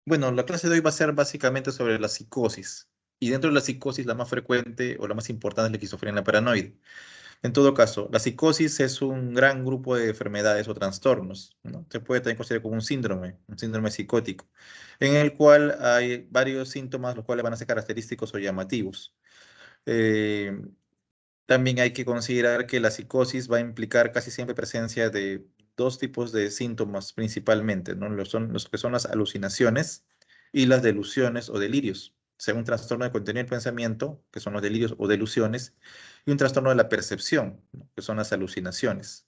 Bueno, la clase de hoy va a ser básicamente sobre la psicosis. Y dentro de la psicosis, la más frecuente o la más importante es la esquizofrenia paranoide. En todo caso, la psicosis es un gran grupo de enfermedades o trastornos, ¿no? Se puede también considerar como un síndrome psicótico, en el cual hay varios síntomas, los cuales van a ser característicos o llamativos. Eh, También hay que considerar que la psicosis va a implicar casi siempre presencia de dos tipos de síntomas principalmente, ¿no? Los que son las alucinaciones y las delusiones o delirios. O sea, un trastorno de contenido del pensamiento, que son los delirios o delusiones, y un trastorno de la percepción, ¿no? Que son las alucinaciones.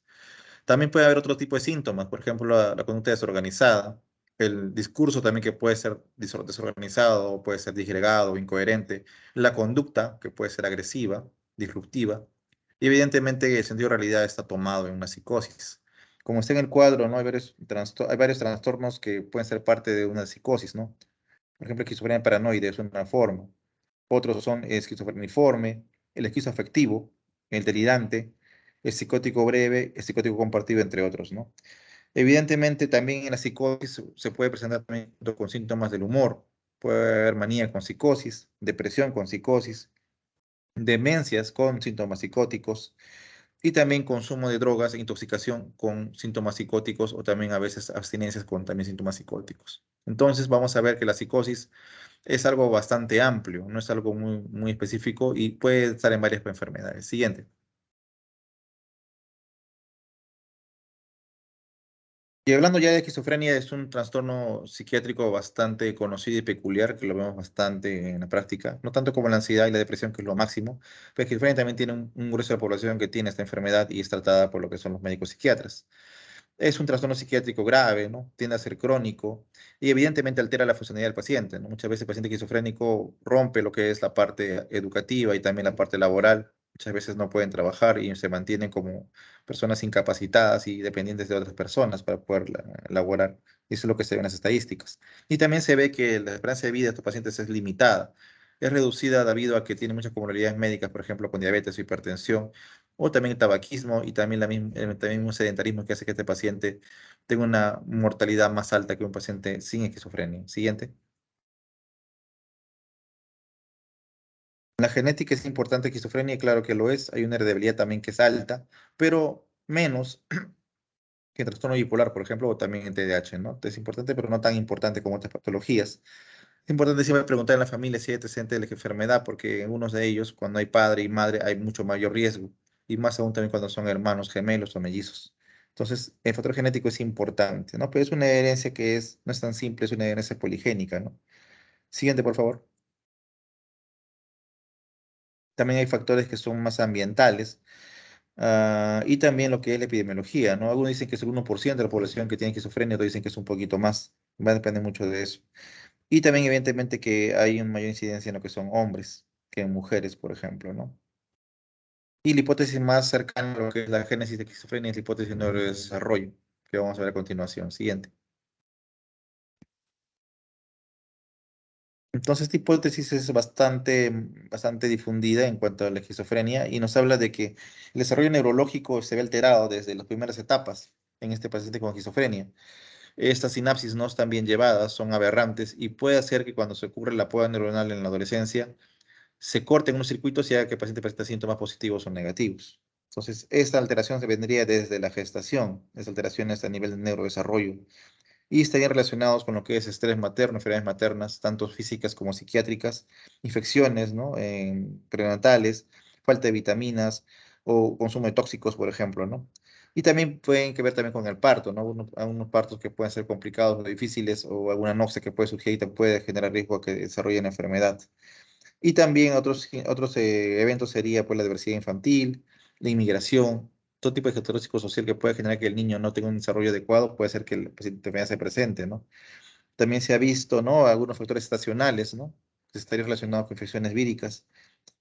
También puede haber otro tipo de síntomas, por ejemplo, la conducta desorganizada, el discurso también que puede ser desorganizado, puede ser disgregado, incoherente, la conducta que puede ser agresiva, disruptiva, y evidentemente el sentido de realidad está tomado en una psicosis. Como está en el cuadro, ¿no? Hay varios trastornos que pueden ser parte de una psicosis, ¿no? Por ejemplo, esquizofrenia paranoide es una forma. Otros son esquizofreniforme, el esquizoafectivo, el delirante, el psicótico breve, el psicótico compartido, entre otros, ¿no? Evidentemente, también en la psicosis se puede presentar también con síntomas del humor. Puede haber manía con psicosis, depresión con psicosis, demencias con síntomas psicóticos y también consumo de drogas e intoxicación con síntomas psicóticos o también a veces abstinencias con también síntomas psicóticos. Entonces vamos a ver que la psicosis es algo bastante amplio, no es algo muy específico y puede estar en varias enfermedades. Siguiente. Y hablando ya de esquizofrenia, es un trastorno psiquiátrico bastante conocido y peculiar, que lo vemos bastante en la práctica, no tanto como la ansiedad y la depresión, que es lo máximo, pero esquizofrenia también tiene un grueso de la población que tiene esta enfermedad y es tratada por lo que son los médicos psiquiatras. Es un trastorno psiquiátrico grave, ¿no? Tiende a ser crónico y evidentemente altera la funcionalidad del paciente, ¿no? Muchas veces el paciente esquizofrénico rompe lo que es la parte educativa y también la parte laboral. Muchas veces no pueden trabajar y se mantienen como personas incapacitadas y dependientes de otras personas para poder laborar. Y eso es lo que se ve en las estadísticas. Y también se ve que la esperanza de vida de estos pacientes es limitada. Es reducida debido a que tienen muchas comorbilidades médicas, por ejemplo, con diabetes o hipertensión, o también el tabaquismo y también, también un sedentarismo que hace que este paciente tenga una mortalidad más alta que un paciente sin esquizofrenia. Siguiente. La genética es importante, esquizofrenia, claro que lo es. Hay una heredabilidad también que es alta, pero menos que el trastorno bipolar, por ejemplo, o también el TDAH, ¿no? Es importante, pero no tan importante como otras patologías. Es importante siempre preguntar en la familia si hay antecedentes de la enfermedad, porque en unos de ellos, cuando hay padre y madre, hay mucho mayor riesgo, y más aún también cuando son hermanos gemelos o mellizos. Entonces, el factor genético es importante, ¿no? Pero es una herencia que no es tan simple, es una herencia poligénica, ¿no? Siguiente, por favor. También hay factores que son más ambientales, y también lo que es la epidemiología, ¿no? Algunos dicen que es el 1% de la población que tiene esquizofrenia, otros dicen que es un poquito más. Va a depender mucho de eso. Y también, evidentemente, que hay una mayor incidencia en lo que son hombres que en mujeres, por ejemplo, ¿no? Y la hipótesis más cercana a lo que es la génesis de esquizofrenia es la hipótesis de neurodesarrollo, que vamos a ver a continuación. Siguiente. Entonces, esta hipótesis es bastante difundida en cuanto a la esquizofrenia y nos habla de que el desarrollo neurológico se ve alterado desde las primeras etapas en este paciente con esquizofrenia. Estas sinapsis no están bien llevadas, son aberrantes y puede hacer que cuando se ocurre la poda neuronal en la adolescencia, se corten unos circuitos y haga que el paciente presente síntomas positivos o negativos. Entonces, esta alteración se vendría desde la gestación, las alteraciones a nivel de neurodesarrollo, y estarían relacionados con lo que es estrés materno, enfermedades maternas, tanto físicas como psiquiátricas, infecciones, ¿no? Prenatales, falta de vitaminas o consumo de tóxicos, por ejemplo, ¿no? Y también pueden que ver también con el parto, ¿no? Algunos partos que pueden ser complicados o difíciles o alguna anoxia que puede surgir y te puede generar riesgo a que desarrollen la enfermedad. Y también otros eventos sería pues la diversidad infantil, la inmigración, todo tipo de factor psicosocial que puede generar que el niño no tenga un desarrollo adecuado, puede ser que la enfermedad se presente, ¿no? También se ha visto, ¿no? Algunos factores estacionales, ¿no? Que estarían relacionados con infecciones víricas.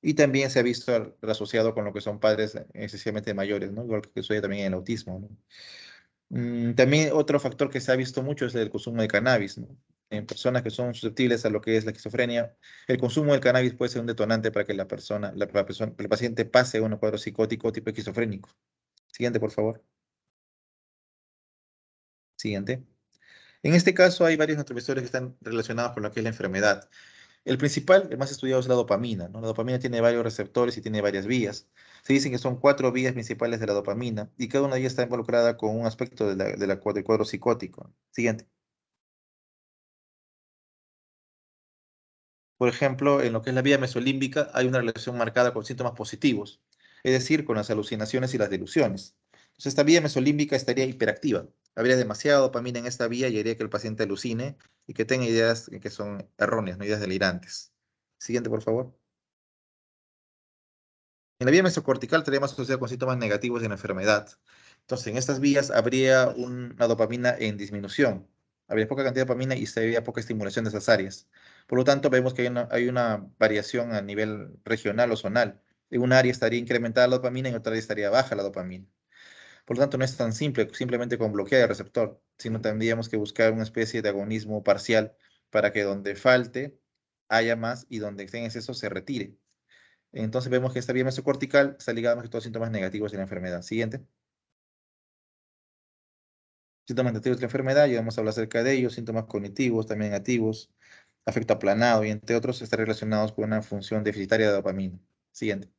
Y también se ha visto asociado con lo que son padres excesivamente mayores, ¿no? Igual que sucede también en el autismo, ¿no? También otro factor que se ha visto mucho es el consumo de cannabis, ¿no? En personas que son susceptibles a lo que es la esquizofrenia, el consumo del cannabis puede ser un detonante para que el paciente pase a un cuadro psicótico tipo esquizofrénico. Siguiente, por favor. Siguiente. En este caso hay varios neurotransmisores que están relacionados con lo que es la enfermedad. El principal, el más estudiado es la dopamina, ¿no? La dopamina tiene varios receptores y tiene varias vías. Se dicen que son cuatro vías principales de la dopamina y cada una de ellas está involucrada con un aspecto del cuadro psicótico. Siguiente. Por ejemplo, en lo que es la vía mesolímbica hay una relación marcada con síntomas positivos, es decir, con las alucinaciones y las delusiones. Entonces, esta vía mesolímbica estaría hiperactiva. Habría demasiada dopamina en esta vía y haría que el paciente alucine y que tenga ideas que son erróneas, no ideas delirantes. Siguiente, por favor. En la vía mesocortical estaríamos asociada con síntomas negativos de la enfermedad. Entonces, en estas vías habría una dopamina en disminución. Habría poca cantidad de dopamina y se habría poca estimulación de esas áreas. Por lo tanto, vemos que hay una variación a nivel regional o zonal. En un área estaría incrementada la dopamina y en otra área estaría baja la dopamina. Por lo tanto, no es tan simple simplemente con bloquear el receptor, sino tendríamos que buscar una especie de agonismo parcial para que donde falte haya más y donde esté en exceso se retire. Entonces vemos que esta vía mesocortical está ligada más que todo a síntomas negativos de la enfermedad. Siguiente. Síntomas negativos de la enfermedad, ya vamos a hablar acerca de ellos, síntomas cognitivos, también negativos, afecto aplanado y entre otros están relacionados con una función deficitaria de dopamina. Siguiente.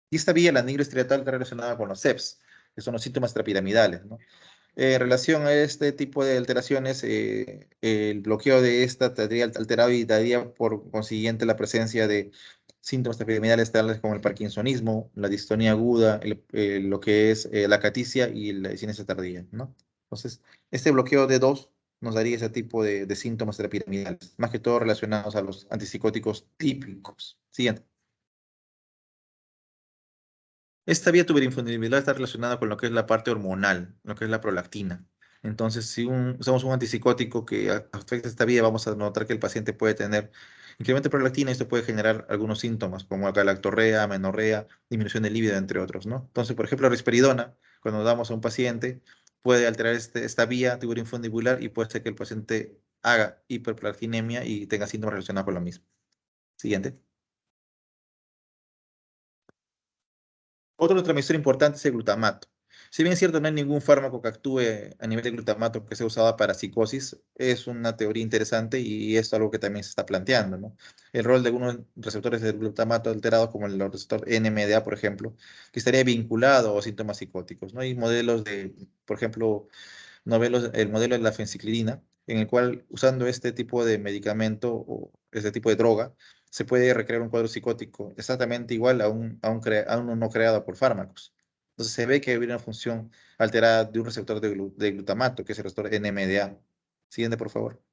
Y esta vía, la nigroestriatal, está relacionada con los CEPS, que son los síntomas extrapiramidales, ¿no? En relación a este tipo de alteraciones, el bloqueo de esta tendría alterado y daría por consiguiente la presencia de síntomas epidemiales tales como el parkinsonismo, la distonía aguda, lo que es la caticia y la cinesia tardía, ¿no? Entonces, este bloqueo de dos nos daría ese tipo de síntomas piramidales, más que todo relacionados a los antipsicóticos típicos. Siguiente. Esta vía tuberinfundibular está relacionada con lo que es la parte hormonal, lo que es la prolactina. Entonces, si usamos un antipsicótico que afecta esta vía, vamos a notar que el paciente puede tener incremento de prolactina y esto puede generar algunos síntomas como galactorrea, amenorrea, disminución de libido, entre otros, ¿no? Entonces, por ejemplo, la risperidona, cuando damos a un paciente, puede alterar esta vía tuberinfundibular y puede ser que el paciente haga hiperprolactinemia y tenga síntomas relacionados con lo mismo. Siguiente. Otro neurotransmisor importante es el glutamato. Si bien es cierto, no hay ningún fármaco que actúe a nivel de glutamato que sea usado para psicosis, es una teoría interesante y es algo que también se está planteando, ¿no? El rol de algunos receptores del glutamato alterados, como el receptor NMDA, por ejemplo, que estaría vinculado a síntomas psicóticos, ¿no? Hay modelos de, por ejemplo, el modelo de la fenciclidina, en el cual usando este tipo de medicamento o este tipo de droga, se puede recrear un cuadro psicótico exactamente igual a uno no creado por fármacos. Entonces se ve que hay una función alterada de un receptor de glutamato, que es el receptor NMDA. Siguiente, por favor.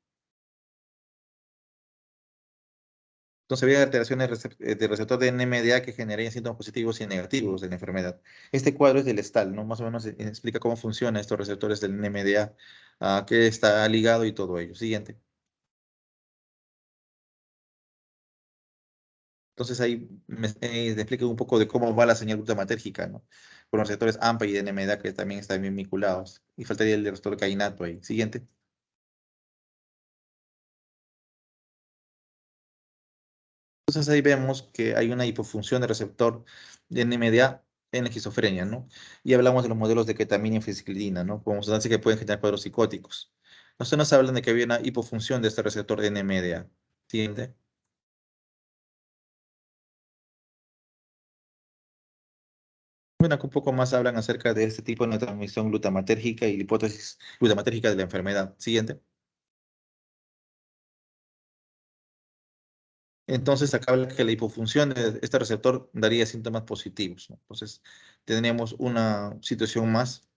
Entonces había alteraciones del receptor de NMDA que generarían síntomas positivos y negativos de la enfermedad. Este cuadro es del ESTAL, ¿no? Más o menos explica cómo funcionan estos receptores del NMDA, a qué está ligado y todo ello. Siguiente. Entonces ahí te explico un poco de cómo va la señal glutamatérgica, ¿no? Con los receptores AMPA y NMDA que también están bien vinculados. Y faltaría el receptor cainato ahí. Siguiente. Entonces ahí vemos que hay una hipofunción del receptor de NMDA en la esquizofrenia, ¿no? Y hablamos de los modelos de ketamina y fenciclidina, ¿no? Como sustancias que pueden generar cuadros psicóticos. Entonces nos hablan de que había una hipofunción de este receptor de NMDA. Siguiente. Bueno, acá un poco más hablan acerca de este tipo de transmisión glutamatérgica y la hipótesis glutamatérgica de la enfermedad. Siguiente. Entonces, acá habla que la hipofunción de este receptor daría síntomas positivos, ¿no? Entonces, tenemos una situación más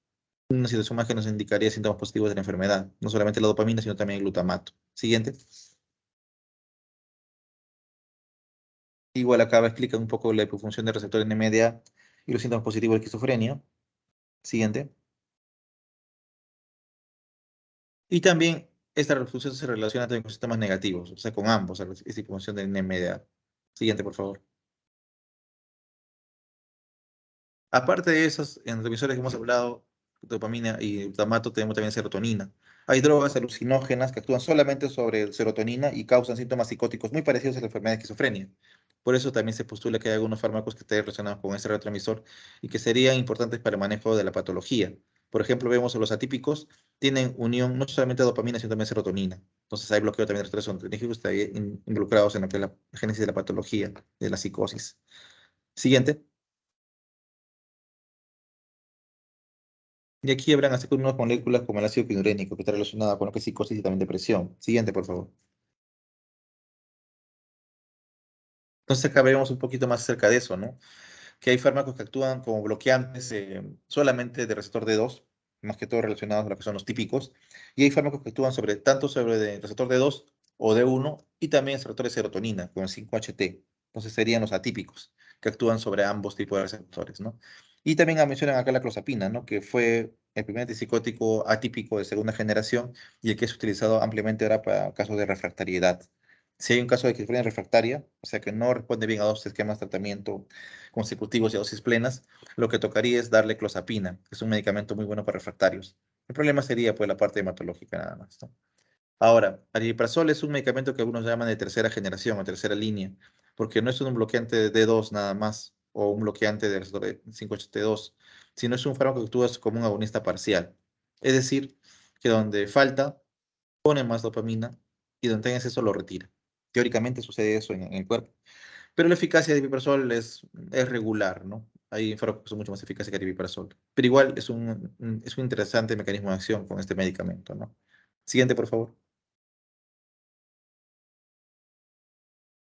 que nos indicaría síntomas positivos de la enfermedad, no solamente la dopamina, sino también el glutamato. Siguiente. Igual acá explica un poco la hipofunción del receptor NMDA y los síntomas positivos de esquizofrenia. Siguiente. Y también esta refusión se relaciona también con sistemas negativos, o sea, con ambos, esta hipofunción del NMDA. Siguiente, por favor. Aparte de esos neurotransmisores que hemos hablado, dopamina y glutamato, tenemos también serotonina. Hay drogas alucinógenas que actúan solamente sobre serotonina y causan síntomas psicóticos muy parecidos a la enfermedad de esquizofrenia. Por eso también se postula que hay algunos fármacos que estén relacionados con este neurotransmisor y que serían importantes para el manejo de la patología. Por ejemplo, vemos a los atípicos, tienen unión no solamente de dopamina, sino también de serotonina. Entonces hay bloqueo también de receptores serotonínicos involucrados en lo que es la génesis de la patología, de la psicosis. Siguiente. Y aquí habrán así con unas moléculas como el ácido quinurénico, que está relacionado con lo que es psicosis y también depresión. Siguiente, por favor. Entonces acá veremos un poquito más acerca de eso, ¿no? Que hay fármacos que actúan como bloqueantes solamente de receptor D2, más que todo relacionados a lo que son los típicos, y hay fármacos que actúan tanto sobre el receptor D2 o D1 y también receptores de serotonina, como el 5-HT. Entonces serían los atípicos, que actúan sobre ambos tipos de receptores, ¿no? Y también mencionan acá la clozapina, ¿no? Que fue el primer antipsicótico atípico de segunda generación y el que es utilizado ampliamente ahora para casos de refractariedad. Si hay un caso de esquizofrenia refractaria, o sea que no responde bien a dos esquemas de tratamiento consecutivos y a dosis plenas, lo que tocaría es darle clozapina, que es un medicamento muy bueno para refractarios. El problema sería pues la parte hematológica nada más, ¿no? Ahora, aripiprazol es un medicamento que algunos llaman de tercera generación o tercera línea, porque no es un bloqueante de D2 nada más, o un bloqueante del receptor 5HT2, sino es un fármaco que actúa como un agonista parcial. Es decir, que donde falta, pone más dopamina y donde tenga exceso lo retira. Teóricamente sucede eso en el cuerpo. Pero la eficacia de ipiprozol es regular, ¿no? Hay fármacos que son mucho más eficaces que el ipiprozol. Pero igual es un interesante mecanismo de acción con este medicamento, ¿no? Siguiente, por favor.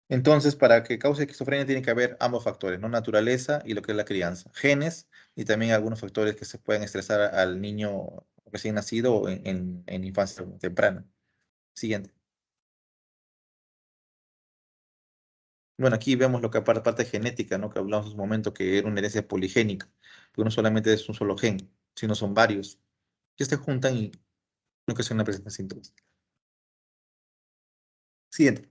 Entonces, para que cause esquizofrenia tiene que haber ambos factores, ¿no? Naturaleza y lo que es la crianza. Genes y también algunos factores que se pueden estresar al niño recién nacido o en infancia temprana. Siguiente. Bueno, aquí vemos lo que aparte parte genética, ¿no? Que hablamos en un momento que era una herencia poligénica, que no solamente es un solo gen, sino son varios, que se juntan y lo que son la presencia de síntomas. Siguiente.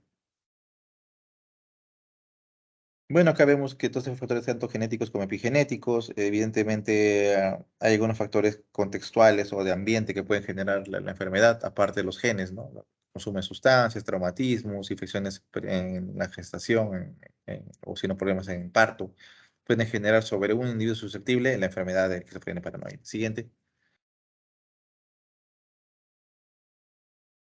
Bueno, acá vemos que todos estos factores, tanto genéticos como epigenéticos, evidentemente hay algunos factores contextuales o de ambiente que pueden generar la enfermedad, aparte de los genes, ¿no? Consumo de sustancias, traumatismos, infecciones en la gestación, o si no, problemas en parto, pueden generar sobre un individuo susceptible la enfermedad de esquizofrenia paranoide. Siguiente.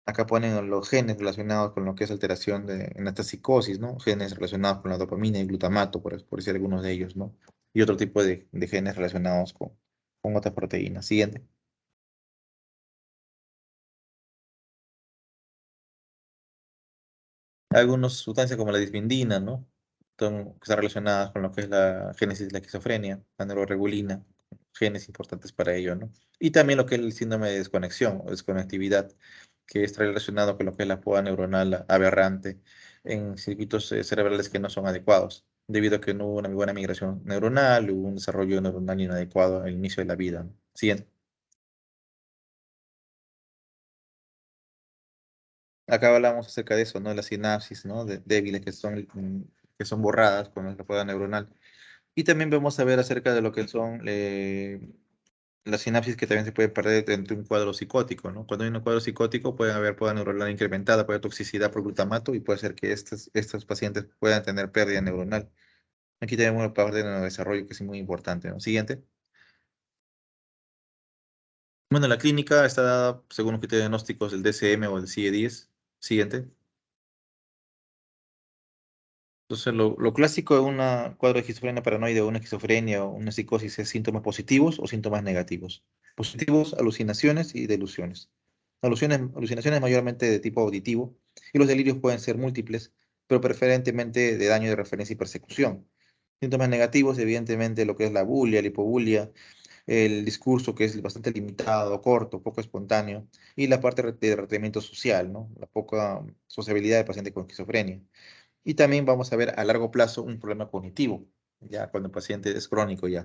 Acá ponen los genes relacionados con lo que es alteración en esta psicosis, ¿no? Genes relacionados con la dopamina y glutamato, por decir algunos de ellos, ¿no? Y otro tipo de genes relacionados con otras proteínas. Siguiente. Algunas sustancias como la disbindina, ¿no? Que están relacionadas con lo que es la génesis de la esquizofrenia, la neuroregulina, genes importantes para ello, ¿no? Y también lo que es el síndrome de desconexión o desconectividad, que está relacionado con lo que es la poda neuronal aberrante en circuitos cerebrales que no son adecuados, debido a que no hubo una muy buena migración neuronal, hubo un desarrollo neuronal inadecuado al inicio de la vida, ¿no? Siguiente. Acá hablamos acerca de eso, ¿no? Las sinapsis, ¿no? Débiles que son borradas con la poda neuronal. Y también vamos a ver acerca de lo que son las sinapsis que también se pueden perder dentro de un cuadro psicótico, ¿no? Cuando hay un cuadro psicótico puede haber poda neuronal incrementada, puede haber toxicidad por glutamato y puede ser que estos pacientes puedan tener pérdida neuronal. Aquí tenemos una parte de neurodesarrollo que es muy importante, ¿no? Siguiente. Bueno, la clínica está dada según los criterios diagnósticos del DSM o del CIE-10. Siguiente. Entonces, lo clásico de un cuadro de esquizofrenia paranoide o una esquizofrenia o una psicosis es síntomas positivos o síntomas negativos. Positivos, alucinaciones y delusiones. Alucinaciones mayormente de tipo auditivo y los delirios pueden ser múltiples, pero preferentemente de daño de referencia y persecución. Síntomas negativos, evidentemente, lo que es la bulia, la hipobulia, el discurso que es bastante limitado, corto, poco espontáneo, y la parte de retraimiento social, ¿no? La poca sociabilidad del paciente con esquizofrenia. Y también vamos a ver a largo plazo un problema cognitivo, ya cuando el paciente es crónico ya.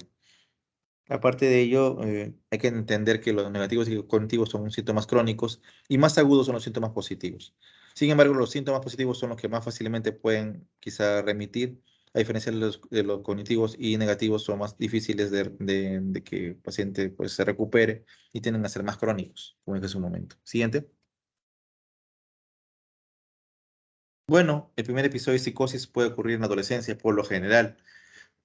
Aparte de ello, hay que entender que los negativos y cognitivos son síntomas crónicos y más agudos son los síntomas positivos. Sin embargo, los síntomas positivos son los que más fácilmente pueden quizá remitir, a diferencia de los cognitivos y negativos son más difíciles de que el paciente pues, se recupere y tienden a ser más crónicos, como dije hace un momento. Siguiente. Bueno, el primer episodio de psicosis puede ocurrir en la adolescencia por lo general.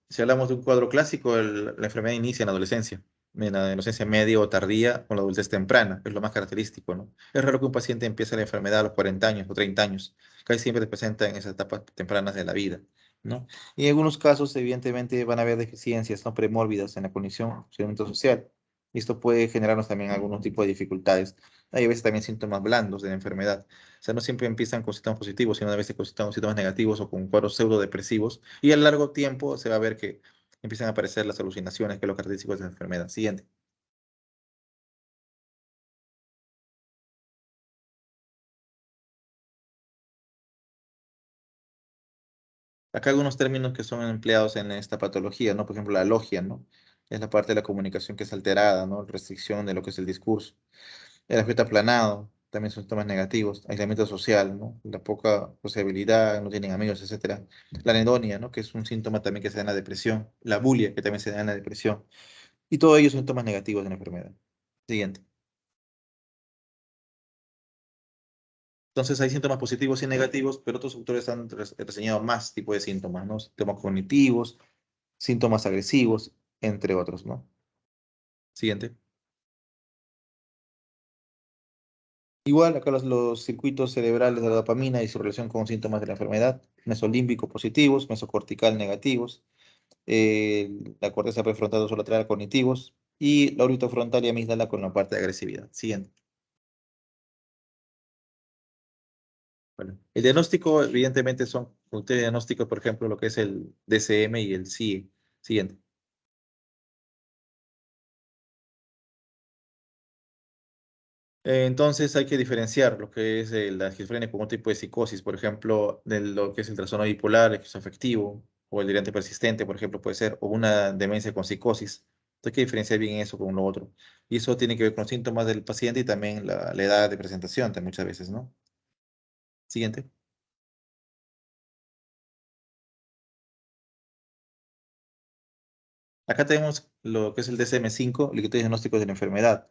Si hablamos de un cuadro clásico, la enfermedad inicia en la adolescencia. en la adolescencia media o tardía o la adultez temprana, es lo más característico, ¿no? Es raro que un paciente empiece la enfermedad a los 40 años o 30 años, casi siempre se presenta en esas etapas tempranas de la vida, ¿no? Y en algunos casos, evidentemente, van a haber deficiencias no premórbidas en la cognición, funcionamiento social, y esto puede generarnos también algún tipo de dificultades. Hay a veces también síntomas blandos de la enfermedad, o sea, no siempre empiezan con síntomas positivos, sino a veces con síntomas negativos o con cuadros pseudodepresivos, y a largo tiempo se va a ver que empiezan a aparecer las alucinaciones, que es lo característico de esa enfermedad. Siguiente. Acá algunos términos que son empleados en esta patología, ¿no? Por ejemplo, la logia, ¿no? Es la parte de la comunicación que es alterada, ¿no? Restricción de lo que es el discurso. El afecto aplanado, también son síntomas negativos. Aislamiento social, ¿no? La poca sociabilidad, no tienen amigos, etcétera. La anedonia, ¿no? Que es un síntoma también que se da en la depresión. La bulia, que también se da en la depresión. Y todos ellos son síntomas negativos de la enfermedad. Siguiente. Entonces hay síntomas positivos y negativos, pero otros autores han reseñado más tipos de síntomas, ¿no? Síntomas cognitivos, síntomas agresivos, entre otros, ¿no? Siguiente. Igual, acá los circuitos cerebrales de la dopamina y su relación con síntomas de la enfermedad, mesolímbico positivos, mesocortical negativos, la corteza prefrontal dorsolateral cognitivos y la órbita frontal y amígdala con la parte de agresividad. Siguiente. Bueno, el diagnóstico, evidentemente, son criterios diagnósticos, por ejemplo, lo que es el DCM y el CIE. Siguiente. Entonces hay que diferenciar lo que es la esquizofrenia como un tipo de psicosis, por ejemplo, de lo que es el trastorno bipolar, el esquizoafectivo, o el delirante persistente, por ejemplo, puede ser, o una demencia con psicosis. Entonces hay que diferenciar bien eso con lo otro. Y eso tiene que ver con los síntomas del paciente y también la edad de presentación, también muchas veces, ¿no? Siguiente. Acá tenemos lo que es el DSM-5, el criterio diagnóstico de la enfermedad.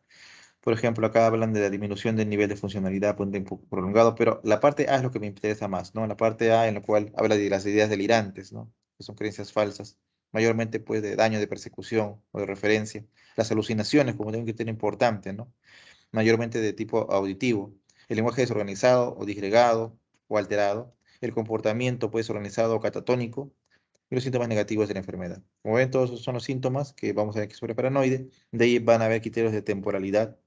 Por ejemplo, acá hablan de la disminución del nivel de funcionalidad por un tiempo prolongado, pero la parte A es lo que me interesa más, ¿no? La parte A en la cual habla de las ideas delirantes, ¿no? Que son creencias falsas, mayormente pues de daño de persecución o de referencia. Las alucinaciones como un criterio importante, ¿no? Mayormente de tipo auditivo. El lenguaje desorganizado o disgregado o alterado. El comportamiento pues organizado o catatónico y los síntomas negativos de la enfermedad. Como ven, todos esos son los síntomas que vamos a ver que sobre paranoide. De ahí van a haber criterios de temporalidad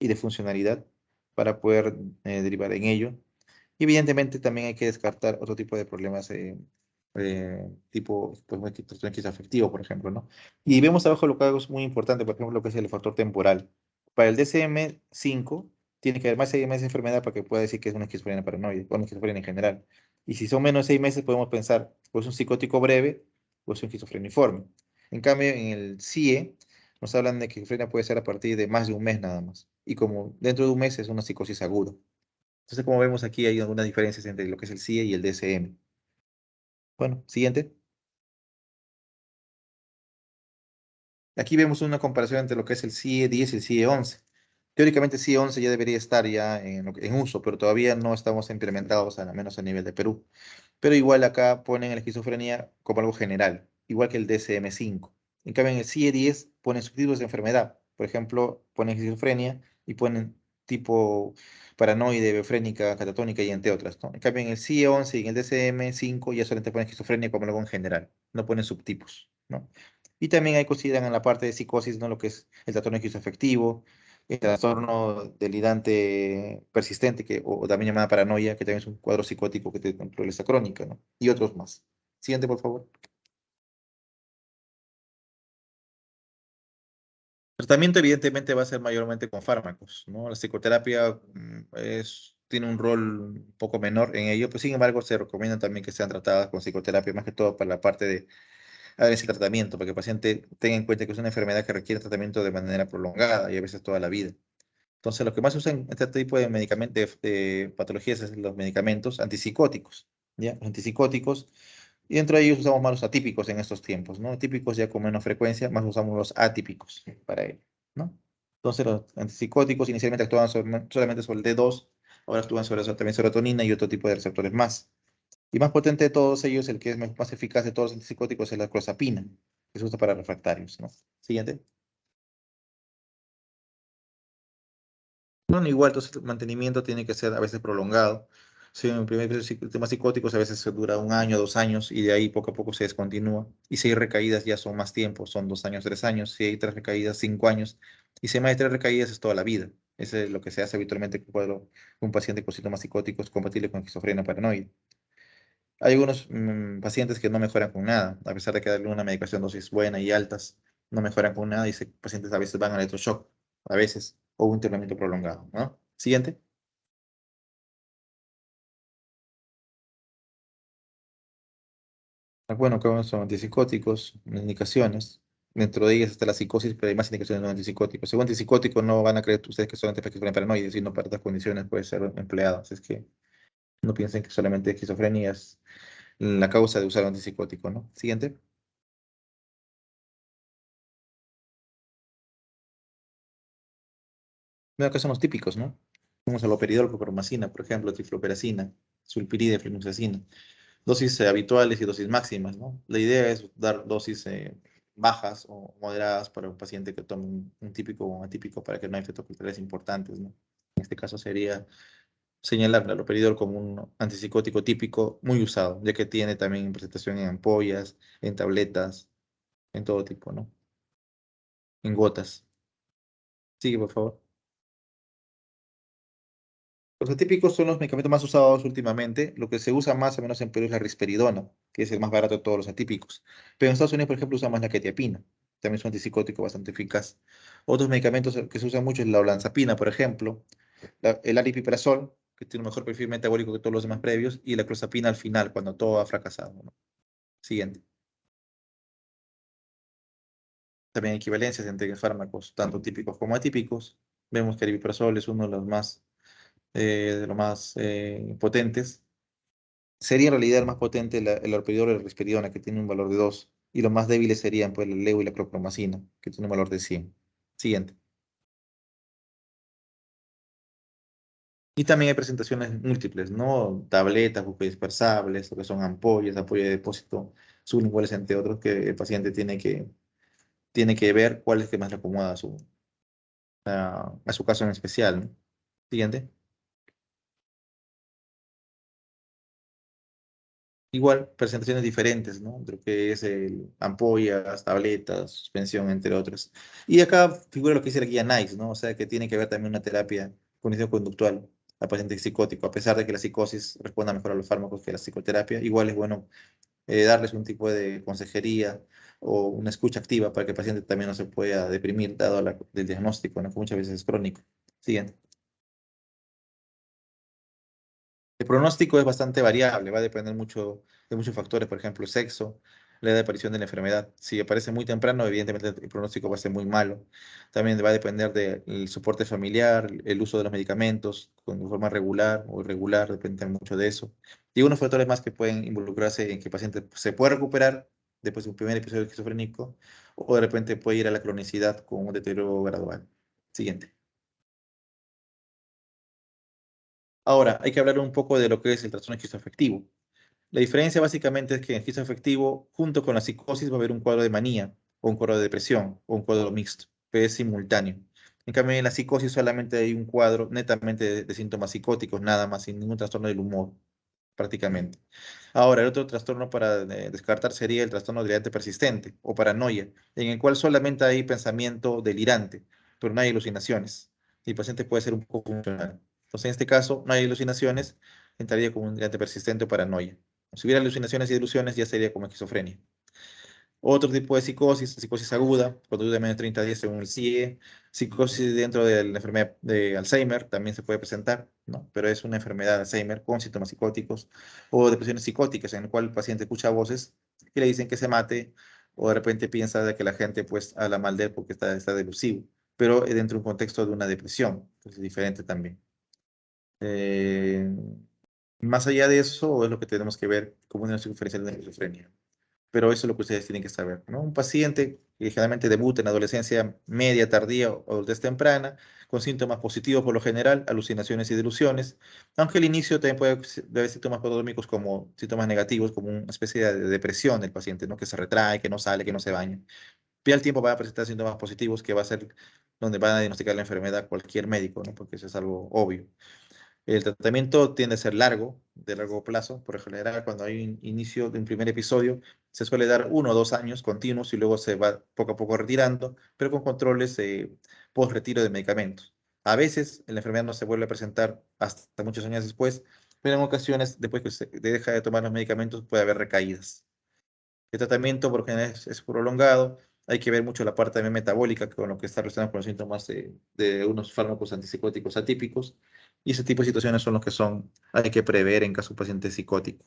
y de funcionalidad para poder derivar en ello. Y evidentemente también hay que descartar otro tipo de problemas tipo pues, trastorno afectivo, por ejemplo, ¿no? Y vemos abajo lo que hago es muy importante, por ejemplo, lo que es el factor temporal. Para el DSM-5 tiene que haber más de 6 meses de enfermedad para que pueda decir que es una esquizofrenia paranoide o una esquizofrenia en general. Y si son menos de 6 meses, podemos pensar, o es un psicótico breve o es un esquizofreniforme. En cambio, en el CIE nos hablan de que esquizofrenia puede ser a partir de más de un mes nada más. Y como dentro de un mes es una psicosis aguda. Entonces, como vemos aquí, hay algunas diferencias entre lo que es el CIE y el DSM. Bueno, siguiente. Aquí vemos una comparación entre lo que es el CIE 10 y el CIE 11. Teóricamente, el CIE 11 ya debería estar ya en uso, pero todavía no estamos implementados, al menos a nivel de Perú. Pero igual acá ponen la esquizofrenia como algo general, igual que el DSM-5. En cambio, en el CIE-10 ponen subtipos de enfermedad. Por ejemplo, ponen esquizofrenia y ponen tipo paranoide, befrénica, catatónica y entre otras, ¿no? En cambio, en el CIE-11 y en el DSM-5 ya solamente ponen esquizofrenia como algo en general, no ponen subtipos, ¿no? Y también ahí consideran en la parte de psicosis, ¿no? Lo que es el trastorno esquizoafectivo, el trastorno delirante persistente, o también llamada paranoia, que también es un cuadro psicótico que tiene naturaleza crónica, ¿no? Y otros más. Siguiente, por favor. El tratamiento, evidentemente, va a ser mayormente con fármacos, ¿no? La psicoterapia tiene un rol un poco menor en ello, pero sin embargo, se recomienda también que sean tratadas con psicoterapia, más que todo para la parte de ese tratamiento, para que el paciente tenga en cuenta que es una enfermedad que requiere tratamiento de manera prolongada y a veces toda la vida. Entonces, lo que más se usa en este tipo de medicamentos, de patologías, es los medicamentos antipsicóticos, ¿ya? Los antipsicóticos, y dentro de ellos usamos más los atípicos en estos tiempos, ¿no? Típicos ya con menos frecuencia, más usamos los atípicos para ello, ¿no? Entonces, los antipsicóticos inicialmente actuaban solamente sobre el D2, ahora actúan sobre también serotonina y otro tipo de receptores más. Y más potente de todos ellos, el que es más eficaz de todos los antipsicóticos, es la clozapina, que se usa para refractarios, ¿no? Siguiente. No, no, igual, entonces el mantenimiento tiene que ser a veces prolongado. Si en el primer temas psicóticos a veces se dura un año, 2 años, y de ahí poco a poco se descontinúa. Y si hay recaídas ya son más tiempo, son 2 años, 3 años. Si hay tres recaídas, 5 años. Y si hay más de tres recaídas es toda la vida. Eso es lo que se hace habitualmente con un paciente con síntomas psicóticos compatible con esquizofrenia paranoide. Hay algunos pacientes que no mejoran con nada, a pesar de que darle una medicación dosis buena y altas, no mejoran con nada y pacientes a veces van al electroshock, a veces, o un internamiento prolongado, ¿no? Siguiente. Bueno, que son antipsicóticos, indicaciones. Dentro de ellas está la psicosis, pero hay más indicaciones de los antipsicóticos. Según antipsicóticos no van a creer ustedes que solamente para esquizofrenia paranoide, sino para otras condiciones puede ser empleado. Así es que no piensen que solamente esquizofrenia es la causa de usar un antipsicótico, ¿no? Siguiente. Bueno, acá son los típicos, ¿no? Tenemos haloperidol, clorpromazina, por ejemplo, trifluoperacina, sulpiride, flunitrazina. Dosis habituales y dosis máximas, ¿no? La idea es dar dosis bajas o moderadas para un paciente que tome un típico o un atípico para que no haya efectos colaterales importantes, ¿no? En este caso sería señalar el haloperidol como un antipsicótico típico muy usado, ya que tiene también presentación en ampollas, en tabletas, en todo tipo, ¿no? En gotas. Sigue, por favor. Los atípicos son los medicamentos más usados últimamente. Lo que se usa más o menos en Perú es la risperidona, que es el más barato de todos los atípicos. Pero en Estados Unidos, por ejemplo, usan más la quetiapina. También es un antipsicótico bastante eficaz. Otros medicamentos que se usan mucho es la olanzapina, por ejemplo, el aripiprazol, que tiene un mejor perfil metabólico que todos los demás previos, y la clozapina al final, cuando todo ha fracasado, ¿no? Siguiente. También equivalencias entre fármacos, tanto típicos como atípicos. Vemos que el aripiprazol es uno de los más potentes. Sería en realidad el más potente el haloperidol o la risperidona, que tiene un valor de 2. Y los más débiles serían pues, el leo y la clorpromazina, que tiene un valor de 100. Siguiente. Y también hay presentaciones múltiples, ¿no? Tabletas, dispersables, lo que son ampollas, apoyo de depósito sublinguales, entre otros, que el paciente tiene que ver cuál es que más le acomoda a su caso en especial, ¿no? Siguiente. Igual, presentaciones diferentes, ¿no? De lo que es el ampollas, tabletas, suspensión, entre otras. Y acá figura lo que dice la guía NICE, ¿no? O sea, que tiene que ver también una terapia cognitivo-conductual a paciente psicótico. A pesar de que la psicosis responda mejor a los fármacos que la psicoterapia, igual es bueno darles un tipo de consejería o una escucha activa para que el paciente también no se pueda deprimir, dado el diagnóstico, ¿no? Que muchas veces es crónico. Siguiente. El pronóstico es bastante variable, va a depender mucho de muchos factores, por ejemplo, sexo, la edad de aparición de la enfermedad. Si aparece muy temprano, evidentemente el pronóstico va a ser muy malo. También va a depender del soporte familiar, el uso de los medicamentos de forma regular o irregular, depende mucho de eso. Y unos factores más que pueden involucrarse en que el paciente se pueda recuperar después de un primer episodio esquizofrénico o de repente puede ir a la cronicidad con un deterioro gradual. Siguiente. Ahora, hay que hablar un poco de lo que es el trastorno esquizoafectivo. La diferencia básicamente es que en esquizoafectivo, junto con la psicosis, va a haber un cuadro de manía, o un cuadro de depresión, o un cuadro mixto, pero es simultáneo. En cambio, en la psicosis solamente hay un cuadro netamente de síntomas psicóticos, nada más, sin ningún trastorno del humor, prácticamente. Ahora, el otro trastorno para descartar sería el trastorno delirante persistente, o paranoia, en el cual solamente hay pensamiento delirante, pero no hay alucinaciones. Y el paciente puede ser un poco funcional. Entonces, en este caso, no hay alucinaciones, entraría como un delirante persistente o paranoia. Si hubiera alucinaciones y delusiones, ya sería como esquizofrenia. Otro tipo de psicosis, psicosis aguda, cuando dura menos de 30 días según el CIE. Psicosis dentro de la enfermedad de Alzheimer también se puede presentar, ¿no? Pero es una enfermedad de Alzheimer con síntomas psicóticos o depresiones psicóticas en el cual el paciente escucha voces que le dicen que se mate o de repente piensa de que la gente pues habla mal de él porque está delusivo, pero dentro de un contexto de una depresión, entonces es diferente también. Eh, Más allá de eso, es lo que tenemos que ver como una diferencial de la esquizofrenia. Pero eso es lo que ustedes tienen que saber, ¿no? Un paciente que generalmente debuta en adolescencia media, tardía o adultez temprana, con síntomas positivos por lo general, alucinaciones y delusiones, aunque al inicio también puede haber síntomas prodrómicos como síntomas negativos, como una especie de depresión del paciente, ¿no? Que se retrae, que no sale, que no se baña. Y al tiempo va a presentar síntomas positivos que va a ser donde van a diagnosticar la enfermedad cualquier médico, ¿no? Porque eso es algo obvio. El tratamiento tiende a ser largo, de largo plazo. Por lo general, cuando hay un inicio de un primer episodio, se suele dar 1 o 2 años continuos y luego se va poco a poco retirando, pero con controles post-retiro de medicamentos. A veces la enfermedad no se vuelve a presentar hasta muchos años después, pero en ocasiones, después que se deja de tomar los medicamentos, puede haber recaídas. El tratamiento por lo general es prolongado. Hay que ver mucho la parte también metabólica con lo que está relacionado con los síntomas de unos fármacos antipsicóticos atípicos. Y ese tipo de situaciones son los que hay que prever en caso de un paciente psicótico.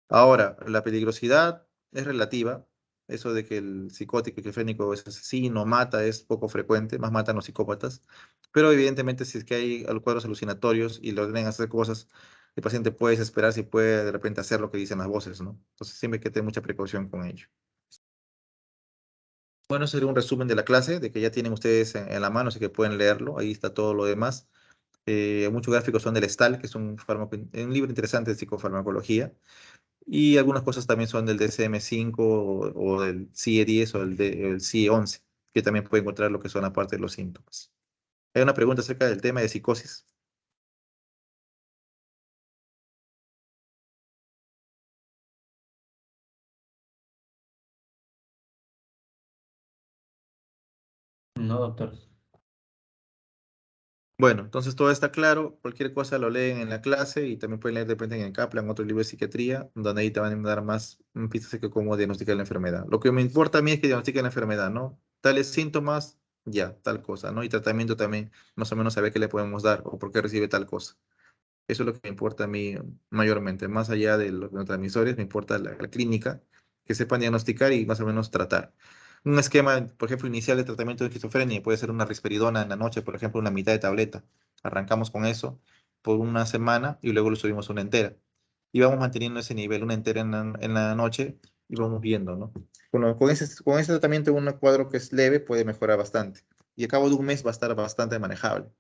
Ahora, la peligrosidad es relativa. Eso de que el psicótico esquizofrénico es asesino, mata, es poco frecuente, más matan los psicópatas. Pero evidentemente, si es que hay cuadros alucinatorios y lo ordenan hacer cosas, el paciente puede desesperarse y puede de repente hacer lo que dicen las voces, ¿no? Entonces siempre hay que tener mucha precaución con ello. Bueno, sería un resumen de la clase, de que ya tienen ustedes en la mano, así que pueden leerlo. Ahí está todo lo demás. Muchos gráficos son del STAL, que es un fármaco, un libro interesante de psicofarmacología. Y algunas cosas también son del DSM-5 o del CIE-10 o el CIE-11, que también puede encontrar lo que son aparte de los síntomas. Hay una pregunta acerca del tema de psicosis. No, doctor. Bueno, entonces todo está claro. Cualquier cosa lo leen en la clase y también pueden leer de repente en el Kaplan, otro libro de psiquiatría, donde ahí te van a dar más pistas de cómo diagnosticar la enfermedad. Lo que me importa a mí es que diagnostiquen la enfermedad, ¿no? Tales síntomas, ya, tal cosa, ¿no? Y tratamiento también, más o menos saber qué le podemos dar o por qué recibe tal cosa. Eso es lo que me importa a mí mayormente. Más allá de los neurotransmisores, me importa la clínica, que sepan diagnosticar y más o menos tratar. Un esquema, por ejemplo, inicial de tratamiento de esquizofrenia puede ser una risperidona en la noche, por ejemplo, una mitad de tableta. Arrancamos con eso por una semana y luego lo subimos a una entera. Y vamos manteniendo ese nivel, una entera en la noche y vamos viendo, ¿no? Con ese tratamiento, un cuadro que es leve puede mejorar bastante. Y a cabo de un mes va a estar bastante manejable.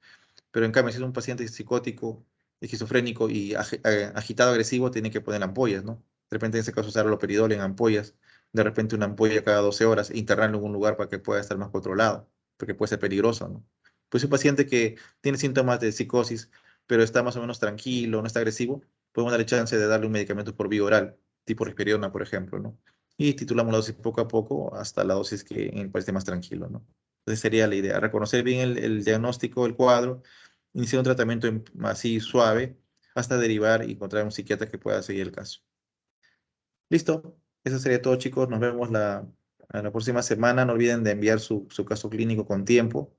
Pero en cambio, si es un paciente psicótico, esquizofrénico y agitado, agresivo, tiene que poner ampollas, ¿no? De repente, en ese caso, usar haloperidol en ampollas. De repente, una ampolla cada 12 horas, e internarlo en un lugar para que pueda estar más controlado, porque puede ser peligroso, ¿no? Pues un paciente que tiene síntomas de psicosis, pero está más o menos tranquilo, no está agresivo, podemos darle chance de darle un medicamento por vía oral, tipo risperidona, por ejemplo, ¿no? Y titulamos la dosis poco a poco hasta la dosis en el cual esté más tranquilo, ¿no? Entonces sería la idea, reconocer bien el diagnóstico, el cuadro, iniciar un tratamiento así suave hasta derivar y encontrar un psiquiatra que pueda seguir el caso. Listo, eso sería todo, chicos. Nos vemos a la próxima semana. No olviden de enviar su caso clínico con tiempo